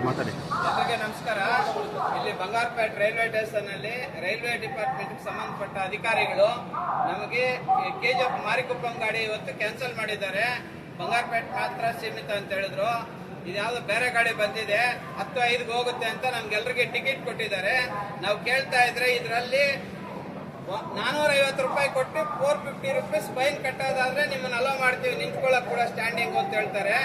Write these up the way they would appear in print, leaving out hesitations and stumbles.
ಮಾತಾಡಿ. ಎಲ್ಲರಿಗೆ ನಮಸ್ಕಾರ. ಇಲ್ಲಿ ಬಂಗಾರಪೇಟೆ ರೈಲ್ವೆ ಸ್ಟೇಷನ್ ಅಲ್ಲಿ ರೈಲ್ವೆ ಡಿಪಾರ್ಟ್ಮೆಂಟ್ ಸಂಬಂಧಪಟ್ಟ ಅಧಿಕಾರಿಗಳು ನಮಗೆ ಕೆಜಿಎಫ್ ಮಾರಿಕೊಪ್ಪಂ ಗಾಡಿ ಇವತ್ತು ಕ್ಯಾನ್ಸಲ್ ಮಾಡಿದ್ದಾರೆ. ಬಂಗಾರಪೇಟೆ ಮಾತ್ರ ಸೀಮಿತ ಅಂತ ಹೇಳಿದ್ರು. ಇದ್ಯಾವುದೋ ಬೇರೆ ಗಾಡಿ ಬಂದಿದೆ, 10:05 ಹೋಗುತ್ತೆ ಅಂತ ನಮ್ಗೆಲ್ರಿಗೆ ಟಿಕೆಟ್ ಕೊಟ್ಟಿದ್ದಾರೆ. ನಾವು ಕೇಳ್ತಾ ಇದ್ರೆ ಇದರಲ್ಲಿ 450 ರೂಪಾಯಿ ಕೊಟ್ಟು 450 ರುಪೀಸ್ ಫೈನ್ ಕಟ್ಟೋದಾದ್ರೆ ನಿಮ್ಮನ್ನ ಅಲೋ ಮಾಡ್ತೀವಿ, ನಿಂತ್ಕೊಳ್ಳಕ್ ಕೂಡ ಸ್ಟ್ಯಾಂಡಿಂಗ್ ಅಂತ ಹೇಳ್ತಾರೆ.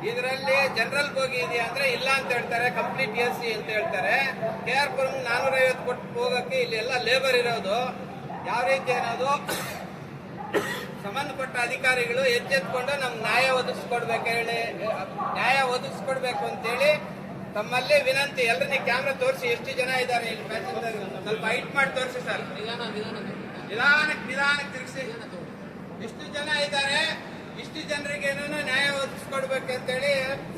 ಇದರಲ್ಲಿ ಜನರಲ್ ಬೋಗಿ ಇದೆಯಾ ಅಂದ್ರೆ ಇಲ್ಲ ಅಂತ ಹೇಳ್ತಾರೆ, ಕಂಪ್ಲೀಟ್ AC ಅಂತ ಹೇಳ್ತಾರೆ. KR ಪುರಂ 450 ಕೊಟ್ಟು ಹೋಗಕ್ಕೆ ಇಲ್ಲಿ ಎಲ್ಲ ಲೇಬರ್ ಇರೋದು. ಯಾವ ರೀತಿ ಅನ್ನೋದು ಸಂಬಂಧಪಟ್ಟ ಅಧಿಕಾರಿಗಳು ಎಚ್ಚೆತ್ಕೊಂಡು ನಮ್ಗೆ ನ್ಯಾಯ ಒದಗಿಸ್ಕೊಡ್ಬೇಕು ಅಂತೇಳಿ ತಮ್ಮಲ್ಲಿ ವಿನಂತಿ. ಎಲ್ಲರನ್ನ ಕ್ಯಾಮ್ರಾ ತೋರಿಸಿ, ಎಷ್ಟು ಜನ ಇದ್ದಾರೆ ಇಲ್ಲಿ ಪ್ಯಾಸೆಂಜರ್ ಸ್ವಲ್ಪ ಹೈಟ್ ಮಾಡಿ ತೋರಿಸಿ ಸರ್. ನಿಧಾನಕ್ಕೆ ತಿರುಗಿಸಿ. ಇಷ್ಟು ಜನ ಇದ್ದಾರೆ, ಇಷ್ಟು ಜನರಿಗೆ ನ್ಯಾಯ ಒದಗಿಸ್ಕೊಡ್ಬೇಕಂತೇಳಿ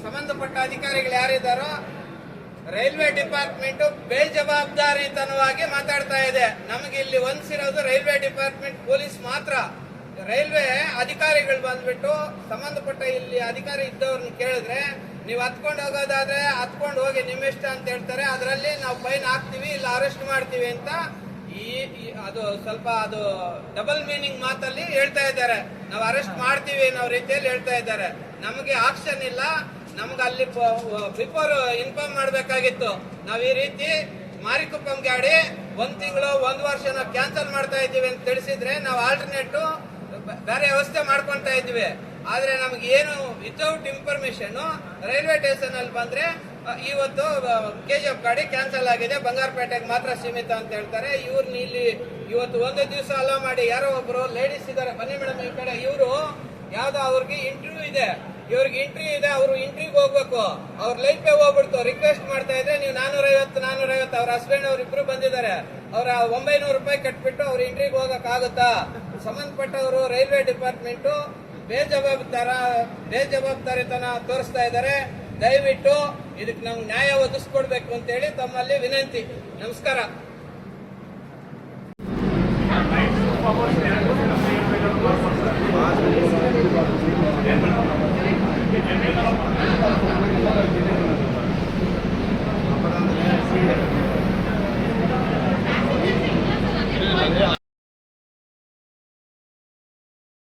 ಸಂಬಂಧಪಟ್ಟ ಅಧಿಕಾರಿಗಳು ಯಾರಿದ್ದಾರೋ ರೈಲ್ವೆ ಡಿಪಾರ್ಟ್ಮೆಂಟ್ ಬೇಜವಾಬ್ದಾರಿತನವಾಗಿ ಮಾತಾಡ್ತಾ ಇದೆ. ನಮಗೆ ಇಲ್ಲಿ ಹೊಂದಿಸಿರೋದು ರೈಲ್ವೆ ಡಿಪಾರ್ಟ್ಮೆಂಟ್ ಪೊಲೀಸ್ ಮಾತ್ರ. ರೈಲ್ವೆ ಅಧಿಕಾರಿಗಳು ಬಂದ್ಬಿಟ್ಟು ಸಂಬಂಧಪಟ್ಟ ಇಲ್ಲಿ ಅಧಿಕಾರಿ ಇದ್ದವ್ರನ್ನ ಕೇಳಿದ್ರೆ ನೀವು ಹತ್ಕೊಂಡು ಹೋಗೋದಾದ್ರೆ ಹತ್ಕೊಂಡು ಹೋಗಿ ನಿಮ್ಮಿಷ್ಟ ಅಂತ ಹೇಳ್ತಾರೆ. ಅದರಲ್ಲಿ ನಾವು ಫೈನ್ ಹಾಕ್ತಿವಿ, ಇಲ್ಲ ಅರೆಸ್ಟ್ ಮಾಡ್ತೀವಿ ಅಂತ ಅದು ಸ್ವಲ್ಪ ಅದು ಡಬಲ್ ಮೀನಿಂಗ್ ಮಾತಲ್ಲಿ ಹೇಳ್ತಾ ಇದ್ದಾರೆ. ನಾವು ಅರೆಸ್ಟ್ ಮಾಡ್ತೀವಿ ಅನ್ನೋ ರೀತಿಯಲ್ಲಿ ಹೇಳ್ತಾ ಇದ್ದಾರೆ. ನಮಗೆ ಆಕ್ಷನ್ ಇಲ್ಲ, ನಮ್ಗೆ ಅಲ್ಲಿ ಬಿಫೋರ್ ಇನ್ಫಾರ್ಮ್ ಮಾಡ್ಬೇಕಾಗಿತ್ತು. ನಾವ್ ಈ ರೀತಿ ಮಾರಿಕೊಪ್ಪಂ ಗಾಡಿ 1 ತಿಂಗಳು 1 ವರ್ಷ ನಾವು ಕ್ಯಾನ್ಸಲ್ ಮಾಡ್ತಾ ಇದ್ದೀವಿ ಅಂತ ತಿಳಿಸಿದ್ರೆ ನಾವು ಆಲ್ಟರ್ನೇಟ್ ಬೇರೆ ವ್ಯವಸ್ಥೆ ಮಾಡ್ಕೊಂತ ಇದ್ವಿ. ಆದ್ರೆ ನಮ್ಗೆ ಏನು ವಿತೌಟ್ ಇನ್ಫಾರ್ಮೇಶನ್ ರೈಲ್ವೆ ಸ್ಟೇಷನ್ ಅಲ್ಲಿ ಬಂದ್ರೆ ಇವತ್ತು KGF ಗಾಡಿ ಕ್ಯಾನ್ಸಲ್ ಆಗಿದೆ, ಬಂಗಾರಪೇಟೆಗೆ ಮಾತ್ರ ಸೀಮಿತ ಅಂತ ಹೇಳ್ತಾರೆ. ಇವ್ರನ್ನ ಇಲ್ಲಿ ಇವತ್ತು ಒಂದೇ ದಿವಸ ಅಲೋ ಮಾಡಿ ಯಾರೋ ಒಬ್ರು ಲೇಡೀಸ್ ಇದ್ದಾರೆ, ಬನ್ನಿ ಮೇಡಮ್ ಈ ಕಡೆ. ಇವರು ಯಾವ್ದೋ ಅವ್ರಿಗೆ ಇಂಟರ್ವ್ಯೂ ಇದೆ, ಅವರು ಇಂಟರ್ವ್ಯೂಗೆ ಹೋಗ್ಬೇಕು, ಅವ್ರ ಲೈಫೇ ಹೋಗ್ಬಿಡ್ತು. ರಿಕ್ವೆಸ್ಟ್ ಮಾಡ್ತಾ ಇದ್ರೆ ನೀವು 450 ಅವ್ರ ಹಸ್ಬೆಂಡ್ ಅವ್ರಿಬ್ರು ಬಂದಿದ್ದಾರೆ, ಅವ್ರ 900 ರೂಪಾಯಿ ಕಟ್ಬಿಟ್ಟು ಅವ್ರ ಇಂಟರ್ವ್ಯೂಗೆ ಹೋಗಕ್ ಆಗುತ್ತಾ? ಸಂಬಂಧಪಟ್ಟವರು ರೈಲ್ವೆ ಡಿಪಾರ್ಟ್ಮೆಂಟ್ ಬೇಜವಾಬ್ದಾರಿತನ ತೋರಿಸ್ತಾ ಇದ್ದಾರೆ. ದಯವಿಟ್ಟು ಇದಕ್ಕೆ ನಾವು ನ್ಯಾಯ ಒದಗಿಸ್ಕೊಡ್ಬೇಕು ಅಂತೇಳಿ ತಮ್ಮಲ್ಲಿ ವಿನಂತಿ. ನಮಸ್ಕಾರ. Gracias.